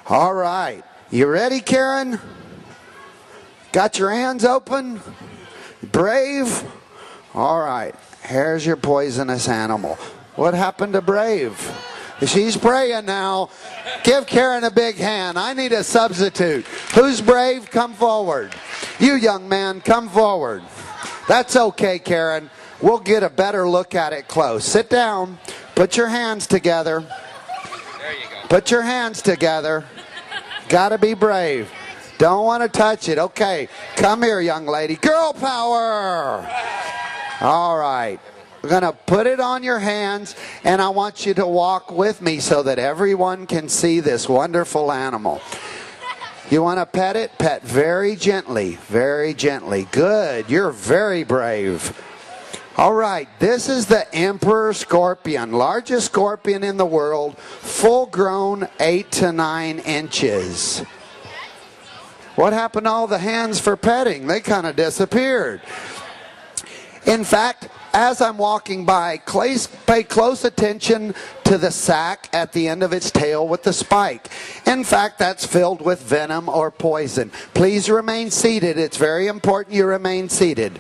All right. You ready, Karen? Got your hands open? Brave? All right. Here's your poisonous animal. What happened to Brave? She's praying now. Give Karen a big hand. I need a substitute. Who's brave? Come forward. You young man, come forward. That's okay, Karen. We'll get a better look at it close. Sit down. Put your hands together. There you go. Put your hands together. Gotta be brave. Don't want to touch it. Okay. Come here, young lady. Girl power. All right. We're going to put it on your hands, and I want you to walk with me so that everyone can see this wonderful animal. You want to pet it? Pet very gently, very gently. Good. You're very brave. All right. This is the emperor scorpion, largest scorpion in the world, full grown, 8 to 9 inches. What happened to all the hands for petting? They kind of disappeared. In fact, as I'm walking by, pay close attention to the sac at the end of its tail with the spike. In fact, that's filled with venom or poison. Please remain seated. It's very important you remain seated.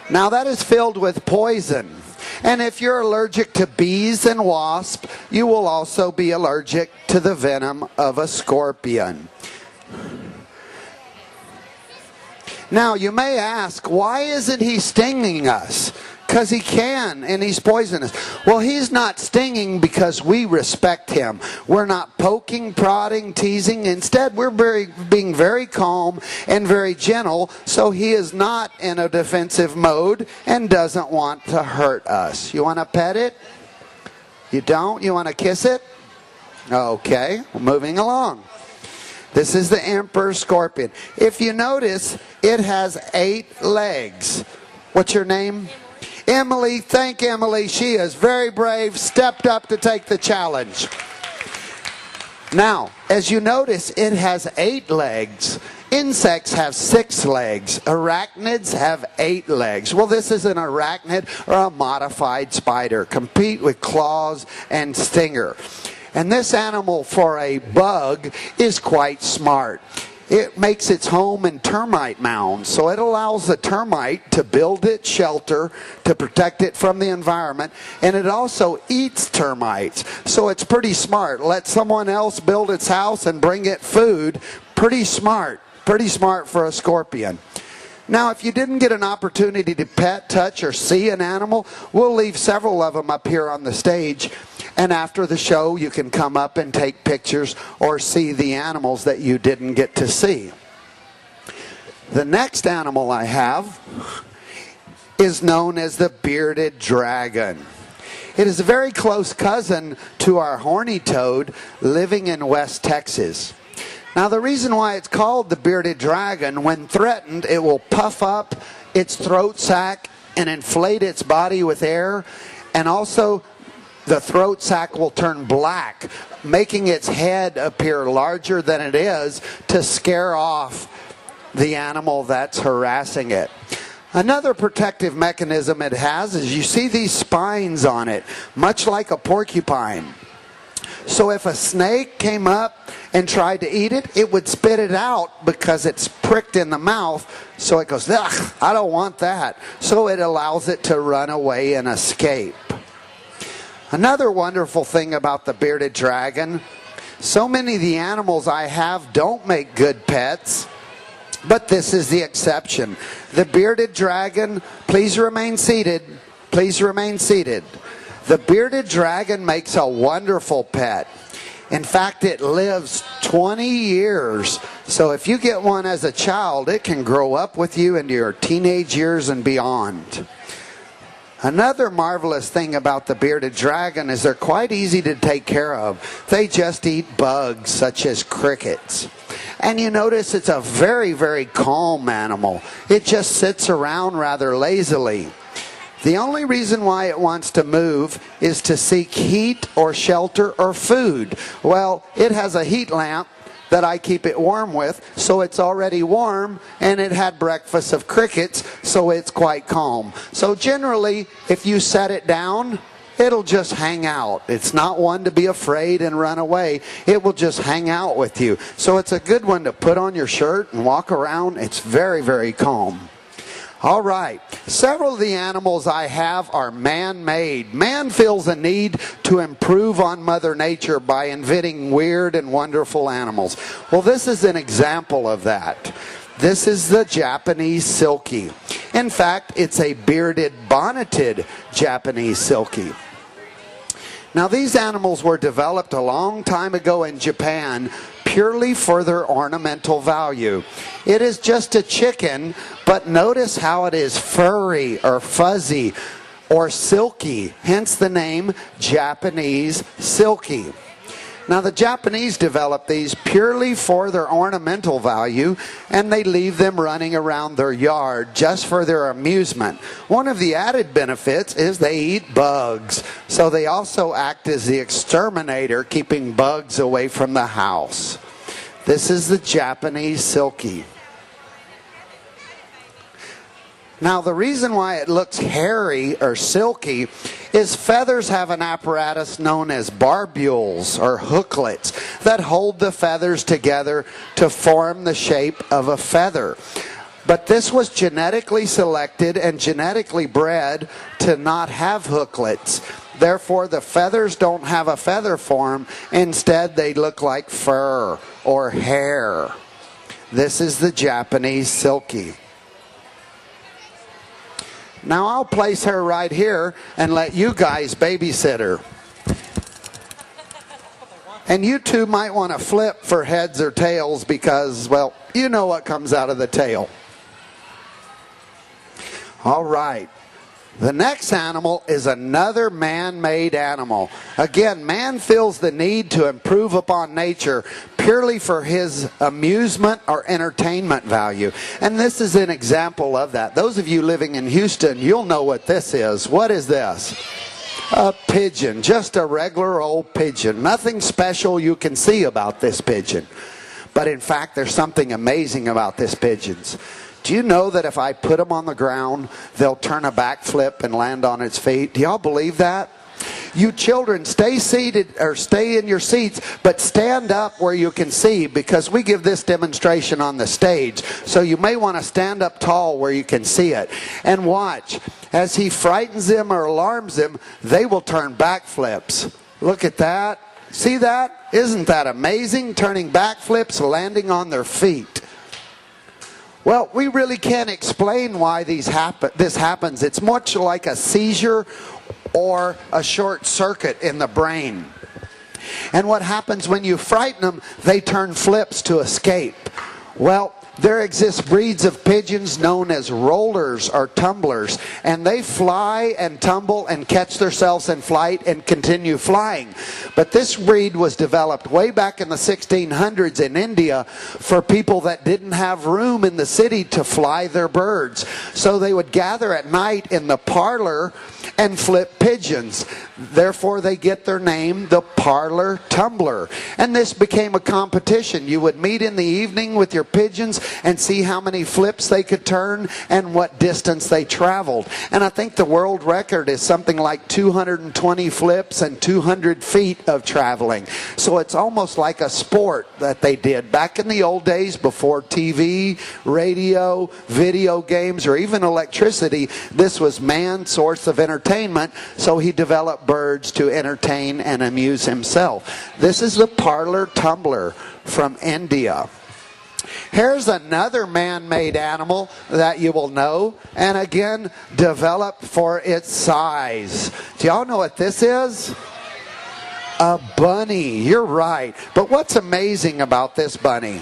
Now that is filled with poison. And if you're allergic to bees and wasps, you will also be allergic to the venom of a scorpion. Now, you may ask, why isn't he stinging us? Because he can, and he's poisonous. Well, he's not stinging because we respect him. We're not poking, prodding, teasing. Instead, we're being very calm and very gentle, so he is not in a defensive mode and doesn't want to hurt us. You want to pet it? You don't? You want to kiss it? Okay, moving along. This is the emperor scorpion. If you notice, it has 8 legs. What's your name? Emily. Thank Emily. She is very brave, stepped up to take the challenge. Now, as you notice, it has 8 legs. Insects have 6 legs. Arachnids have 8 legs. Well, this is an arachnid or a modified spider. Compete with claws and stinger. And this animal, for a bug, is quite smart. It makes its home in termite mounds, so it allows the termite to build its shelter to protect it from the environment, and it also eats termites, so it's pretty smart. Let someone else build its house and bring it food. Pretty smart for a scorpion. Now, if you didn't get an opportunity to pet, touch, or see an animal, we'll leave several of them up here on the stage. And after the show, you can come up and take pictures or see the animals that you didn't get to see. The next animal I have is known as the bearded dragon. It is a very close cousin to our horny toad living in West Texas. Now, the reason why it's called the bearded dragon, when threatened, it will puff up its throat sac and inflate its body with air, and also the throat sac will turn black, making its head appear larger than it is to scare off the animal that's harassing it. Another protective mechanism it has is you see these spines on it, much like a porcupine. So if a snake came up and tried to eat it, it would spit it out because it's pricked in the mouth. So it goes, ugh, I don't want that. So it allows it to run away and escape. Another wonderful thing about the bearded dragon, so many of the animals I have don't make good pets, but this is the exception. The bearded dragon, please remain seated. Please remain seated. The bearded dragon makes a wonderful pet. In fact, it lives 20 years. So if you get one as a child, it can grow up with you into your teenage years and beyond. Another marvelous thing about the bearded dragon is they're quite easy to take care of. They just eat bugs such as crickets. And you notice it's a very, very calm animal. It just sits around rather lazily. The only reason why it wants to move is to seek heat or shelter or food. Well, it has a heat lamp that I keep it warm with, so it's already warm, and it had breakfast of crickets, so it's quite calm. So generally, if you set it down, it'll just hang out. It's not one to be afraid and run away. It will just hang out with you. So it's a good one to put on your shirt and walk around. It's very, very calm. All right, several of the animals I have are man-made. Man feels a need to improve on Mother Nature by inventing weird and wonderful animals. Well, this is an example of that. This is the Japanese silkie. In fact, it's a bearded, bonneted Japanese silkie. Now, these animals were developed a long time ago in Japan purely for their ornamental value. It is just a chicken, but notice how it is furry or fuzzy or silky, hence the name Japanese silkie. Now, the Japanese developed these purely for their ornamental value, and they leave them running around their yard just for their amusement. One of the added benefits is they eat bugs, so they also act as the exterminator, keeping bugs away from the house. This is the Japanese silkie. Now, the reason why it looks hairy or silky is feathers have an apparatus known as barbules or hooklets that hold the feathers together to form the shape of a feather. But this was genetically selected and genetically bred to not have hooklets. Therefore, the feathers don't have a feather form. Instead, they look like fur or hair. This is the Japanese silkie. Now I'll place her right here and let you guys babysit her. And you two might want to flip for heads or tails because, well, you know what comes out of the tail. All right. The next animal is another man-made animal. Again, man feels the need to improve upon nature purely for his amusement or entertainment value. And this is an example of that. Those of you living in Houston, you'll know what this is. What is this? A pigeon, just a regular old pigeon. Nothing special you can see about this pigeon. But in fact, there's something amazing about this pigeons. Do you know that if I put them on the ground, they'll turn a backflip and land on its feet? Do y'all believe that? You children, stay seated or stay in your seats, but stand up where you can see, because we give this demonstration on the stage. So you may want to stand up tall where you can see it. And watch. As he frightens them or alarms them, they will turn backflips. Look at that. See that? Isn't that amazing? Turning backflips, landing on their feet. Well, we really can't explain why this happens. It's much like a seizure or a short circuit in the brain. And what happens when you frighten them, they turn flips to escape. Well, there exist breeds of pigeons known as rollers or tumblers, and they fly and tumble and catch themselves in flight and continue flying. But this breed was developed way back in the 1600s in India for people that didn't have room in the city to fly their birds. So they would gather at night in the parlor and flip pigeons. Therefore, they get their name, the parlor tumbler. And this became a competition. You would meet in the evening with your pigeons and see how many flips they could turn and what distance they traveled. And I think the world record is something like 220 flips and 200 feet of traveling. So it's almost like a sport that they did back in the old days before TV, radio, video games, or even electricity. This was man's source of entertainment, so he developed birds to entertain and amuse himself. This is the parlor tumbler from India. Here's another man-made animal that you will know, and again, developed for its size. Do y'all know what this is? A bunny. You're right. But what's amazing about this bunny?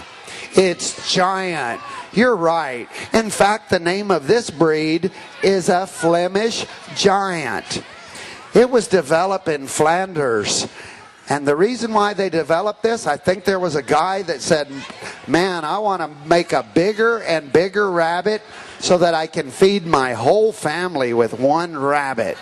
It's giant. You're right. In fact, the name of this breed is a Flemish giant. It was developed in Flanders. And the reason why they developed this, I think there was a guy that said, man, I want to make a bigger and bigger rabbit so that I can feed my whole family with one rabbit.